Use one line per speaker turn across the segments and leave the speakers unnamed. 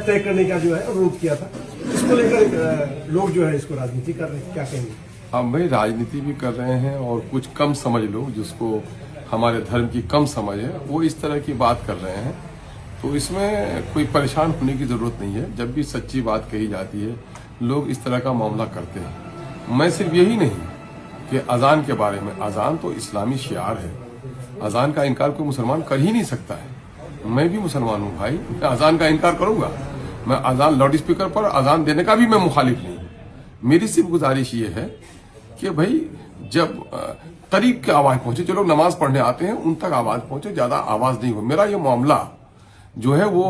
तय करने का जो है अनुरोध किया था। इसको लेकर लोग जो है इसको राजनीति कर रहे हैं, क्या कहेंगे?
हम भाई राजनीति भी कर रहे हैं और कुछ कम समझ लोग जिसको हमारे धर्म की कम समझ है वो इस तरह की बात कर रहे हैं। तो इसमें कोई परेशान होने की जरूरत नहीं है। जब भी सच्ची बात कही जाती है लोग इस तरह का मामला करते हैं। मैं सिर्फ यही नहीं कि अजान के बारे में, अजान तो इस्लामी शियार है, अजान का इनकार कोई मुसलमान कर ही नहीं सकता है। मैं भी मुसलमान हूँ भाई, मैं अजान का इनकार करूंगा? मैं अजान लाउड स्पीकर पर अजान देने का भी मैं मुखालिफ नहीं। मेरी सिर्फ गुजारिश ये है कि भाई जब करीब की आवाज पहुंचे, जो लोग नमाज पढ़ने आते हैं उन तक आवाज पहुंचे, ज्यादा आवाज नहीं हो। मेरा ये मामला जो है वो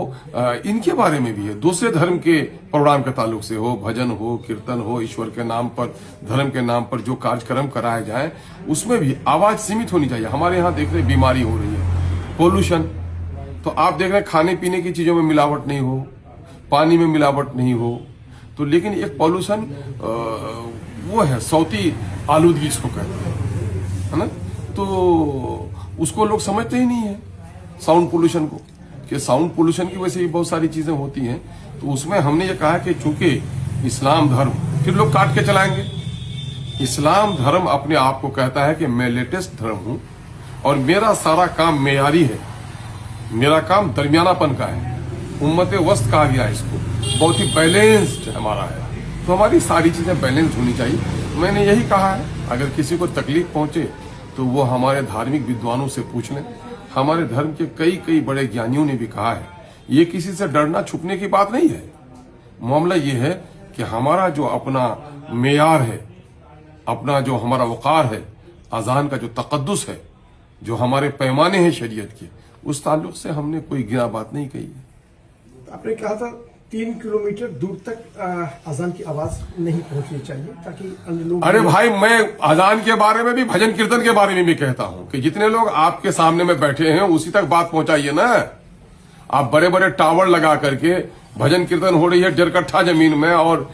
इनके बारे में भी है, दूसरे धर्म के प्रोग्राम के ताल्लुक से हो, भजन हो, कीर्तन हो, ईश्वर के नाम पर, धर्म के नाम पर जो कार्यक्रम कराए जाए उसमें भी आवाज सीमित होनी चाहिए। हमारे यहाँ देख रहे बीमारी हो रही है, पोल्यूशन, तो आप देख रहे खाने पीने की चीजों में मिलावट नहीं हो, पानी में मिलावट नहीं हो, तो लेकिन एक पॉल्यूशन वो है सौती आलूदगी इसको कहते हैं, है ना? तो उसको लोग समझते ही नहीं है साउंड पोल्यूशन को, कि साउंड पोल्यूशन की वजह से भी बहुत सारी चीजें होती हैं। तो उसमें हमने ये कहा कि चूंकि इस्लाम धर्म, फिर लोग काट के चलाएंगे। इस्लाम धर्म अपने आप को कहता है कि मैं लेटेस्ट धर्म हूं और मेरा सारा काम मेयारी है, मेरा काम दरमियानापन का है, उम्मत वस्त कहा गया इसको, बहुत ही बैलेंस्ड हमारा है। तो हमारी सारी चीजें बैलेंस होनी चाहिए। मैंने यही कहा है, अगर किसी को तकलीफ पहुंचे तो वो हमारे धार्मिक विद्वानों से पूछ लें। हमारे धर्म के कई बड़े ज्ञानियों ने भी कहा है, ये किसी से डरना छुपने की बात नहीं है। मामला ये है कि हमारा जो अपना मेयार है, अपना जो हमारा वकार है, अजान का जो तकद्दुस है, जो हमारे पैमाने हैं शरीयत के, उस ताल्लुक से हमने कोई गिरा बात नहीं कही है।
आपने कहा था 3 किलोमीटर दूर तक अजान की आवाज नहीं पहुंचनी चाहिए ताकि अन्य लोग।
अरे भाई, मैं अजान के बारे में भी, भजन कीर्तन के बारे में भी कहता हूं कि जितने लोग आपके सामने में बैठे हैं उसी तक बात पहुंचाइए ना। आप बड़े बड़े टावर लगा करके भजन कीर्तन हो रही है 1.5 कट्ठा जमीन में और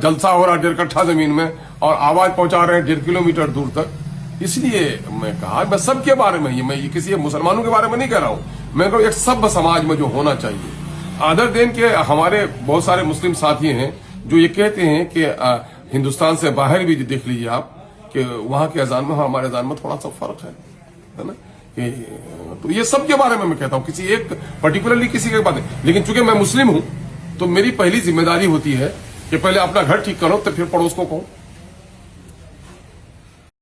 जलसा हो रहा है 1.5 कट्ठा जमीन में और आवाज पहुंचा रहे हैं 1.5 किलोमीटर दूर तक। इसलिए मैं कहा, मैं सबके बारे में, मैं ये किसी मुसलमानों के बारे में नहीं कह रहा हूं। मैं कहूं एक सभ्य समाज में जो होना चाहिए, अदर देन के हमारे बहुत सारे मुस्लिम साथी हैं जो ये कहते हैं कि हिंदुस्तान से बाहर भी देख लीजिए आप कि वहां के अजान में हमारे अजान में थोड़ा सा फर्क है ना? तो ये सब के बारे में मैं कहता हूं, किसी एक पर्टिकुलरली किसी के बात नहीं। लेकिन चूंकि मैं मुस्लिम हूं तो मेरी पहली जिम्मेदारी होती है कि पहले अपना घर ठीक करो तो फिर पड़ोस को कहो।